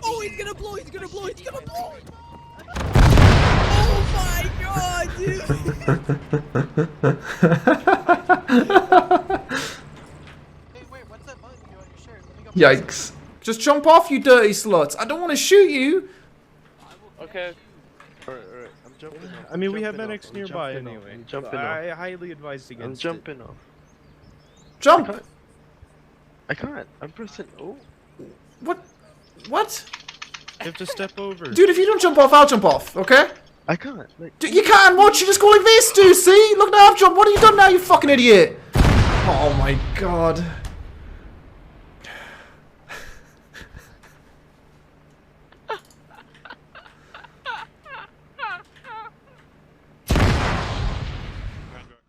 Oh, he's gonna blow, he's gonna blow, he's gonna blow! Oh my god, dude! Hey, wait, what's that button you on your shirt? Let me go. Yikes. Just jump off, you dirty sluts. I don't want to shoot you. Okay. Alright, I'm jumping off. I mean, we have Jumping medics off, nearby jumping off, anyway. I'm jumping I off. highly advise I'm against jumping off. Jump. I can't. I'm pressing O. What? What? You have to step over. Dude, if you don't jump off, I'll jump off, okay? I can't. Like, Dude, you can't watch, you just go like this, dude, see? Look now, I've jumped. What have you done now, you fucking idiot? Oh my god.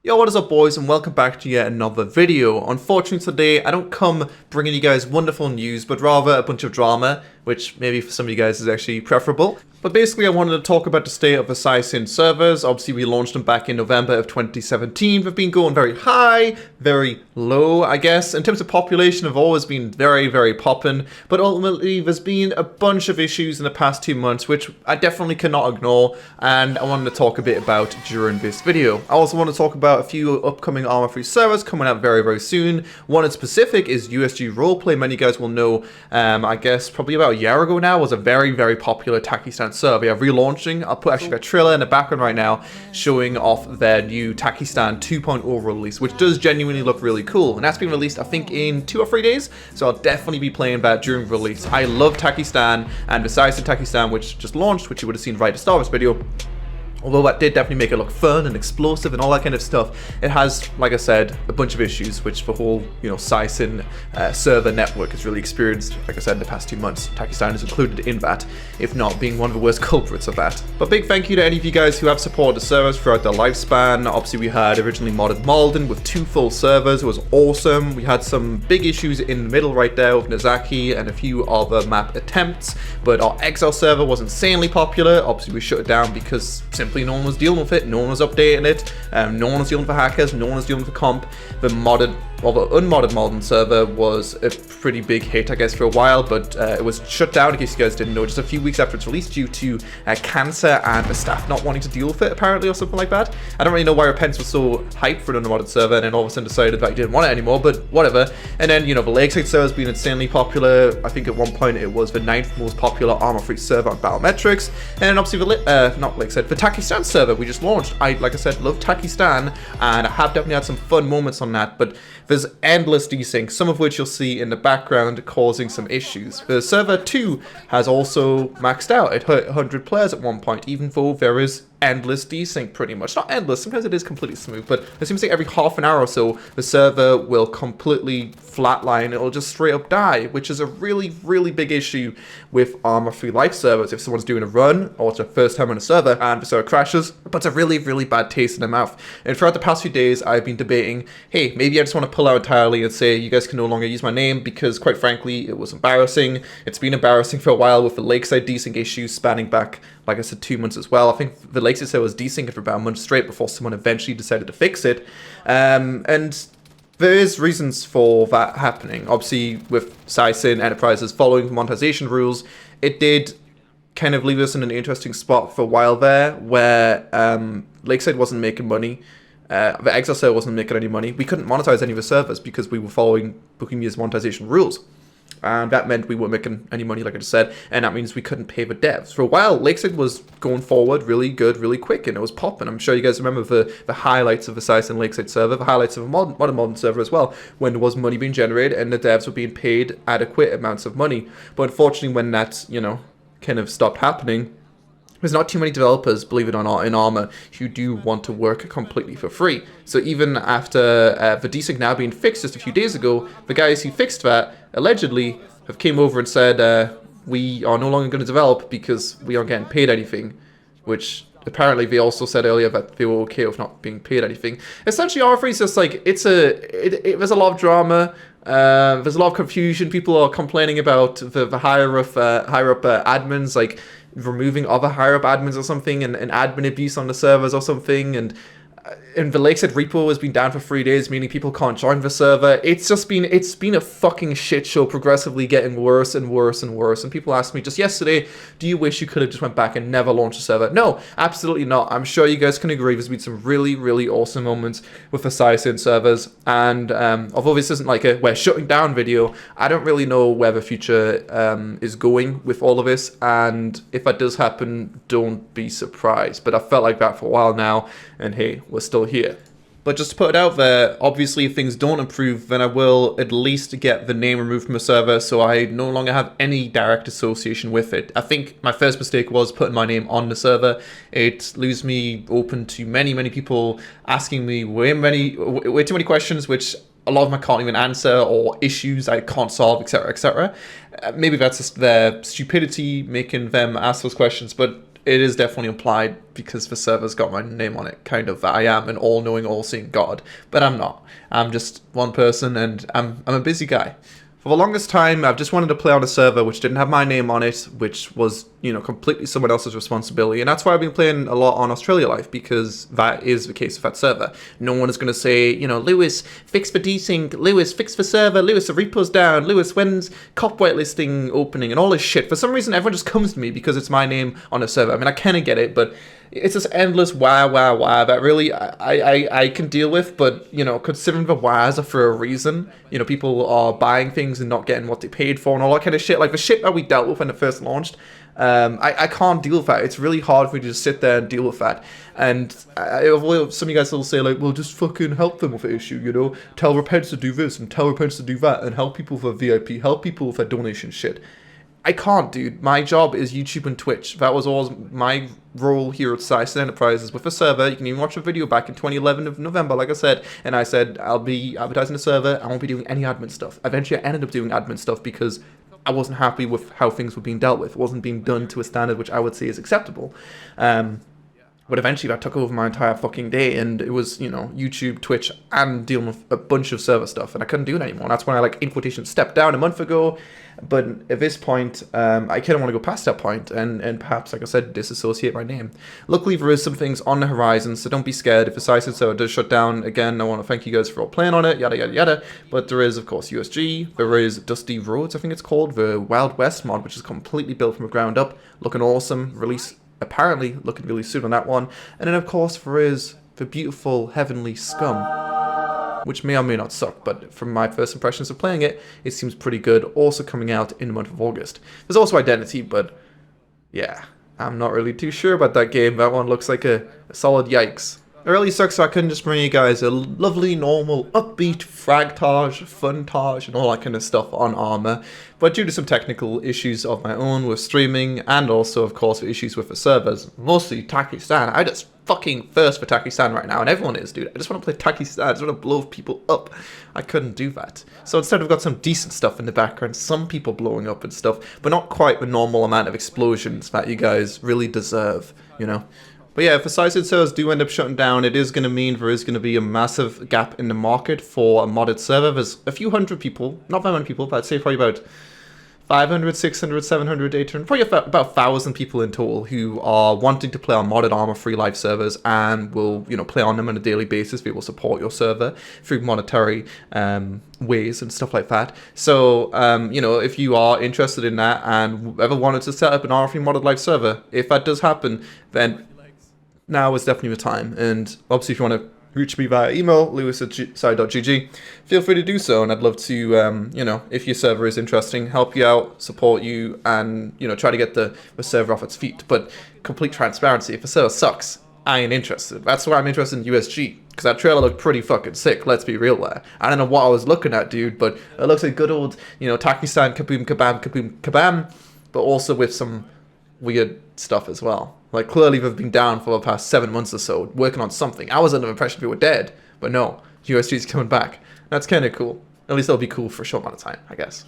Yo, what is up boys, and welcome back to yet another video. Unfortunately today, I don't come bringing you guys wonderful news, but rather a bunch of drama, which maybe for some of you guys is actually preferable. But basically I wanted to talk about the state of the PsiSyn servers. Obviously we launched them back in November of 2017. They've been going very high, very low, I guess. In terms of population, they've always been very, very poppin'. But ultimately there's been a bunch of issues in the past 2 months, which I definitely cannot ignore, and I wanted to talk a bit about during this video. I also want to talk about a few upcoming ARMA free servers coming out very, very soon. One in specific is USG Roleplay. Many of you guys will know, I guess probably about a year ago now, was a very, very popular Takistan server. They are relaunching. I'll put actually their trailer in the background right now showing off their new Takistan 2.0 release, which does genuinely look really cool. And that's been released, I think, in 2 or 3 days. So I'll definitely be playing that during release. I love Takistan, and besides the Takistan, which just launched, which you would have seen right at the start of this video, although that did definitely make it look fun and explosive and all that kind of stuff, it has, like I said, a bunch of issues which the whole, PsiSyn server network has really experienced, like I said, in the past 2 months. Takistan is included in that, if not being one of the worst culprits of that. But big thank you to any of you guys who have supported the servers throughout their lifespan. Obviously we had originally modded Malden with 2 full servers. It was awesome. We had some big issues in the middle right there with Nizaki and a few other map attempts, but our Exile server was insanely popular. Obviously we shut it down because simply no one was dealing with it, no one was updating it, no one was dealing with hackers, no one was dealing with the comp. The modded, well, the unmodded Malden server was a pretty big hit, I guess, for a while, but it was shut down, in case you guys didn't know, just a few weeks after its release due to cancer and the staff not wanting to deal with it, apparently, or something like that. I don't really know why Repentance was so hyped for an unmodded server and then all of a sudden decided that he didn't want it anymore, but whatever. And then, the Lakeside server has been insanely popular. I think at one point it was the 9th most popular armor-free server on Battlemetrics. And then obviously not Lakeside, the Takistan server we just launched. Like I said, love Takistan, and I have definitely had some fun moments on that, but there's endless desync, some of which you'll see in the background causing some issues. The server 2 has also maxed out at 100 players at one point, even though there is endless desync pretty much. Not endless, sometimes it is completely smooth, but it seems like every half an hour or so, the server will completely flatline, it'll just straight up die, which is a really, really big issue with ARMA free life servers. If someone's doing a run, or it's their first time on a server, and the server crashes, it puts a really, really bad taste in their mouth. And throughout the past few days, I've been debating, hey, maybe I just want to pull out entirely and say, you guys can no longer use my name, because quite frankly, it was embarrassing. It's been embarrassing for a while with the Lakeside desync issues spanning back, like I said, 2 months as well. I think the Lakeside server was desynced for about a month straight before someone eventually decided to fix it. And there is reasons for that happening. Obviously, with PsiSyn Enterprises following the monetization rules, it did kind of leave us in an interesting spot for a while there, where Lakeside wasn't making money. The Exile server wasn't making any money. We couldn't monetize any of the servers because we were following Bohemia's monetization rules. And that meant we weren't making any money, like I just said, and that means we couldn't pay the devs. For a while, Lakeside was going forward really good, really quick, and it was popping. I'm sure you guys remember the highlights of the PsiSyn Lakeside server, the highlights of a modern server as well, when there was money being generated and the devs were being paid adequate amounts of money. But unfortunately, when that, kind of stopped happening, there's not too many developers, believe it or not, in ARMA who do want to work completely for free. So even after the desync now being fixed just a few days ago, the guys who fixed that allegedly have came over and said, we are no longer going to develop because we aren't getting paid anything, which apparently they also said earlier that they were okay with not being paid anything. Essentially, ARMA free is just like, there's a lot of drama. There's a lot of confusion. People are complaining about the higher up admins, like removing other higher up admins or something, and admin abuse on the servers or something, and and the Lakeside repo has been down for 3 days, meaning people can't join the server. It's been a fucking shit show, progressively getting worse and worse and worse. And people asked me just yesterday, do you wish you could have just went back and never launched a server? No, absolutely not. I'm sure you guys can agree there's been some really, really awesome moments with the PsiSyn servers. And although this isn't like a we're shutting down video, I don't really know where the future is going with all of this. And if that does happen, don't be surprised. But I felt like that for a while now, and hey, we're still here. But just to put it out there, obviously if things don't improve, then I will at least get the name removed from the server so I no longer have any direct association with it. I think my first mistake was putting my name on the server. It leaves me open to many, many people asking me way too many questions, which a lot of them I can't even answer, or issues I can't solve, etc., etc. Maybe that's just their stupidity making them ask those questions, but it is definitely implied because the server's got my name on it, kind of. I am an all-knowing, all-seeing God, but I'm not. I'm just one person, and I'm a busy guy. For the longest time, I've just wanted to play on a server which didn't have my name on it, which was, you know, completely someone else's responsibility. And that's why I've been playing a lot on Australia Life, because that is the case with that server. No one is going to say, you know, Lewis, fix the desync, Lewis, fix the server, Lewis, the repo's down, Lewis, when's cop whitelisting opening, and all this shit. For some reason, everyone just comes to me because it's my name on a server. I mean, I kind of get it, but it's this endless why that really I can deal with, but, you know, considering the whys are for a reason, you know, people are buying things and not getting what they paid for and all that kind of shit, like the shit that we dealt with when it first launched, I can't deal with that. It's really hard for me to just sit there and deal with that. And some of you guys will say, like, well, just fucking help them with the issue, you know, tell Repents to do this and tell Repents to do that, and help people with their VIP, help people with their donation shit. I can't, dude. My job is YouTube and Twitch. That was always my role here at PsiSyn Enterprises with a server. You can even watch a video back in 2011 of November, like I said. And I said, I'll be advertising the server. I won't be doing any admin stuff. Eventually, I ended up doing admin stuff because I wasn't happy with how things were being dealt with. It wasn't being done to a standard which I would say is acceptable. But eventually that took over my entire fucking day, and it was, you know, YouTube, Twitch, and dealing with a bunch of server stuff, and I couldn't do it anymore. And that's when I, like, in quotation, stepped down a month ago. But at this point, I kind of want to go past that point and perhaps, like I said, disassociate my name. Luckily, there is some things on the horizon, so don't be scared. If the PsiSyn server does shut down, again, I want to thank you guys for all playing on it, yada, yada, yada. But there is, of course, USG. There is Dusty Roads, I think it's called, the Wild West mod, which is completely built from the ground up, looking awesome, release apparently looking really soon on that one. And then, of course, there is the beautiful Heavenly Scum, which may or may not suck, but from my first impressions of playing it, it seems pretty good, also coming out in the month of August. There's also Identity, but yeah, I'm not really too sure about that game. That one looks like a solid yikes. It really sucks so I couldn't just bring you guys a lovely, normal, upbeat fragtage, funtage, and all that kind of stuff on ARMA. But due to some technical issues of my own with streaming, and also, of course, issues with the servers, mostly Takistan, I just fucking thirst for Takistan right now, and everyone is, dude. I just want to play Takistan, I just want to blow people up. I couldn't do that. So instead, I've got some decent stuff in the background, some people blowing up and stuff, but not quite the normal amount of explosions that you guys really deserve, you know? But yeah, if the PsiSyn servers do end up shutting down, it is going to mean there is going to be a massive gap in the market for a modded server. There's a few hundred people, not that many people, but I'd say probably about 500, 600, 700, 800, probably about 1,000 people in total who are wanting to play on modded ARMA free live servers and will, you know, play on them on a daily basis. They will support your server through monetary ways and stuff like that. So, you know, if you are interested in that and ever wanted to set up an ARMA free modded live server, if that does happen, then now is definitely the time. And obviously, if you want to reach me via email, lewis@psi.gg, feel free to do so. And I'd love to, you know, if your server is interesting, help you out, support you, and, you know, try to get the server off its feet. But complete transparency, if the server sucks, I ain't interested. That's why I'm interested in USG, because that trailer looked pretty fucking sick, let's be real there. I don't know what I was looking at, dude, but it looks like good old, you know, Takistan, kaboom, kabam, kaboom, kabam, but also with some weird stuff as well. Like, clearly they've been down for the past 7 months or so, working on something. I was under the impression they were dead, but no, USG's coming back. That's kind of cool. At least that'll be cool for a short amount of time, I guess.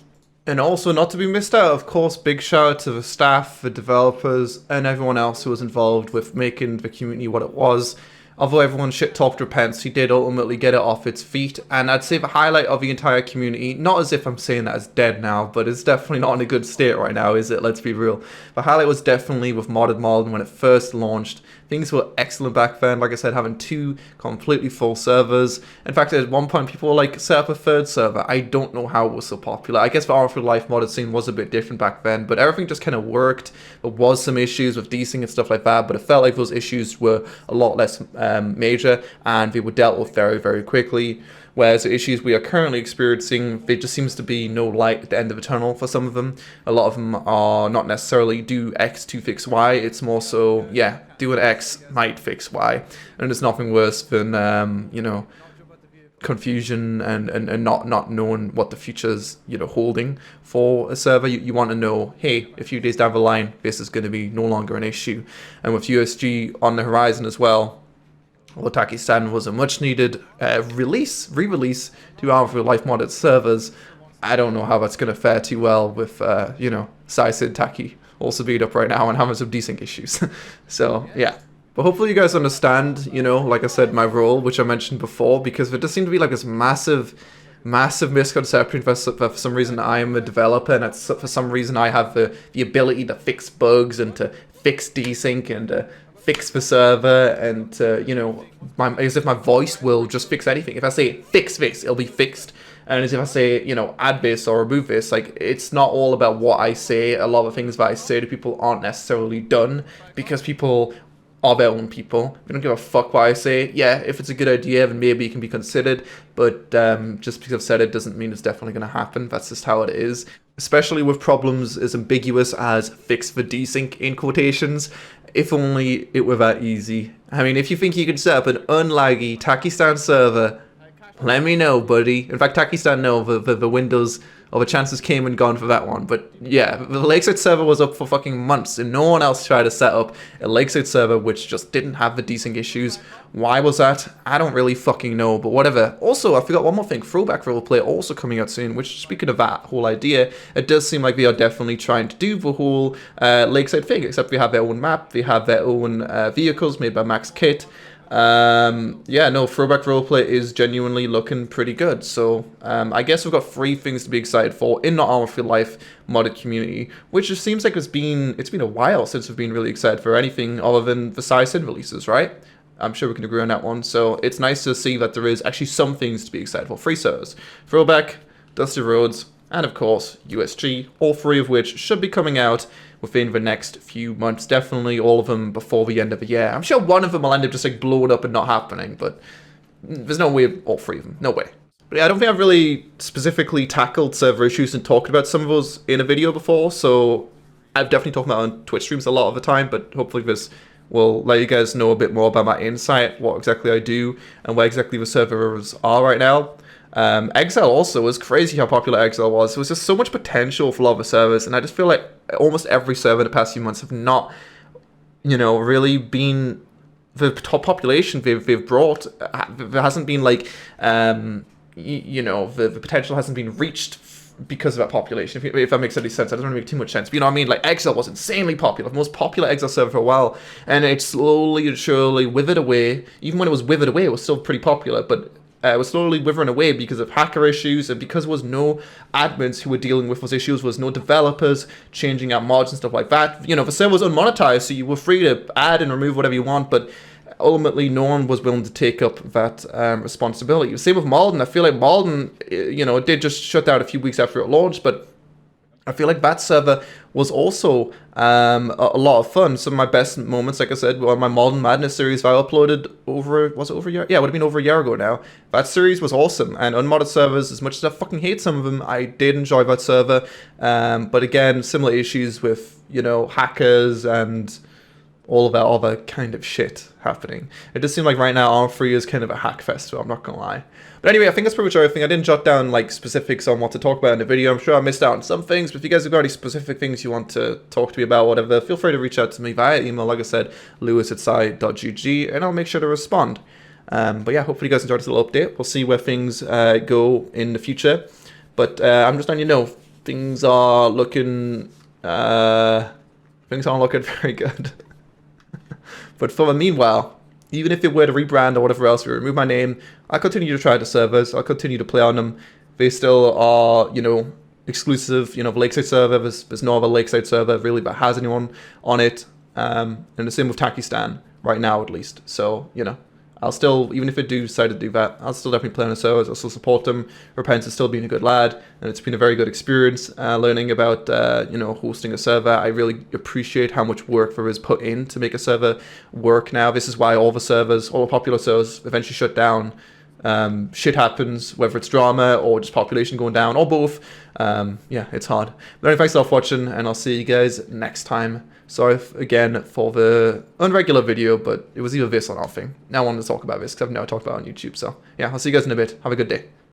And also, not to be missed out, of course, big shout out to the staff, the developers, and everyone else who was involved with making the community what it was. although everyone shit talked repents, he did ultimately get it off its feet. And I'd say the highlight of the entire community, not as if I'm saying that it's dead now, but it's definitely not in a good state right now, is it? Let's be real. The highlight was definitely with Modded Malden when it first launched. Things were excellent back then, like I said, having 2 completely full servers. In fact, at one point people were like, set up a 3rd server. I don't know how it was so popular. I guess the ARMA Life modded scene was a bit different back then, but everything just kind of worked. There was some issues with desync and stuff like that, but it felt like those issues were a lot less major, and they were dealt with very, very quickly. Whereas the issues we are currently experiencing, there just seems to be no light at the end of the tunnel for some of them. A lot of them are not necessarily do X to fix Y, it's more so, yeah, do an X might fix Y. And there's nothing worse than, you know, confusion and not knowing what the future's, you know, holding for a server. You want to know, hey, a few days down the line, this is going to be no longer an issue. And with USG on the horizon as well, although Takistan was a much needed re-release to ARMA Life modded servers, I don't know how that's going to fare too well with, you know, PsiSyn Taki also beat up right now and having some desync issues. So, yeah. But hopefully you guys understand, you know, like I said, my role, which I mentioned before, because there does seem to be like this massive misconception for some reason I am a developer, and for some reason I have the ability to fix bugs and to fix desync and to fix the server, and you know, as if my voice will just fix anything. If I say fix this, it'll be fixed. And as if I say, you know, add this or remove this, like, it's not all about what I say. A lot of things that I say to people aren't necessarily done, because people are their own people. They don't give a fuck what I say. Yeah, if it's a good idea, then maybe it can be considered, but just because I've said it doesn't mean it's definitely going to happen. That's just how it is. Especially with problems as ambiguous as fix the desync in quotations. If only it were that easy. I mean, if you think you could set up an unlaggy Takistan server, let me know, buddy. In fact, Takistan know the windows or the chances came and gone for that one. But yeah, the Lakeside server was up for fucking months, and no one else tried to set up a Lakeside server which just didn't have the desync issues. Why was that? I don't really fucking know, but whatever. Also, I forgot one more thing. Throwback Roleplay also coming out soon, which, speaking of that whole idea, it does seem like they are definitely trying to do the whole Lakeside thing, except they have their own map, they have their own vehicles made by Max Kit. Yeah, no, Throwback Roleplay is genuinely looking pretty good. So, I guess we've got 3 things to be excited for in the ARMA Life modded community, which just seems like it's been a while since we've been really excited for anything other than the PsiSyn releases, right? I'm sure we can agree on that one. So it's nice to see that there is actually some things to be excited for. 3 servers: Throwback, Dusty Roads, and of course USG, all 3 of which should be coming out within the next few months. Definitely all of them before the end of the year. I'm sure one of them will end up just like blowing up and not happening, but there's no way of all 3 of them. No way. But yeah, I don't think I've really specifically tackled server issues and talked about some of those in a video before, so I've definitely talked about it on Twitch streams a lot of the time, but hopefully this will let you guys know a bit more about my insight, what exactly I do, and where exactly the servers are right now. Exile also was crazy how popular Exile was. There was just so much potential for a lot of the servers, and I just feel like almost every server in the past few months have not, you know, really been the top population they've brought. There hasn't been like, you know, the potential hasn't been reached because of that population, if that makes any sense. I don't want to make too much sense, but you know what I mean? Like, Exile was insanely popular, the most popular Exile server for a while, and it slowly and surely withered away. Even when it was withered away, it was still pretty popular, but it was slowly withering away because of hacker issues, and because there was no admins who were dealing with those issues, there was no developers changing out mods and stuff like that. You know, the server was unmonetized, so you were free to add and remove whatever you want, but ultimately no one was willing to take up that responsibility. Same with Malden. I feel like Malden, you know, it did just shut down a few weeks after it launched, but I feel like that server was also a lot of fun. Some of my best moments, like I said, were my Malden Madness series I uploaded was it over a year? Yeah, it would have been over a year ago now. That series was awesome, and unmodded servers, as much as I fucking hate some of them, I did enjoy that server. But again, similar issues with, you know, hackers and all of that other kind of shit happening. It does seem like right now R3 is kind of a hack festival, I'm not gonna lie. But anyway, I think that's pretty much everything. I didn't jot down like specifics on what to talk about in the video. I'm sure I missed out on some things, but if you guys have got any specific things you want to talk to me about, whatever, feel free to reach out to me via email, like I said, lewis@psi.gg, and I'll make sure to respond. But yeah, hopefully you guys enjoyed this little update. We'll see where things go in the future. But I'm just letting you know, things are looking things aren't looking very good. But for the meanwhile, even if it were to rebrand or whatever else, we remove my name, I'll continue to try the servers, I'll continue to play on them. They still are, you know, exclusive, you know, Lakeside server. There's no other Lakeside server really that has anyone on it. And the same with Takistan, right now at least. So, you know, I'll still, even if I do decide to do that, I'll still definitely play on the servers, I'll still support them. Repent has still been a good lad, and it's been a very good experience learning about, you know, hosting a server. I really appreciate how much work there is put in to make a server work now. This is why all the servers, all the popular servers eventually shut down. Shit happens, whether it's drama or just population going down, or both. Yeah, it's hard. But anyway, thanks a lot for watching, and I'll see you guys next time. Sorry again for the unregular video, but it was either this or nothing. Now I wanted to talk about this because I've never talked about it on YouTube. So yeah, I'll see you guys in a bit. Have a good day.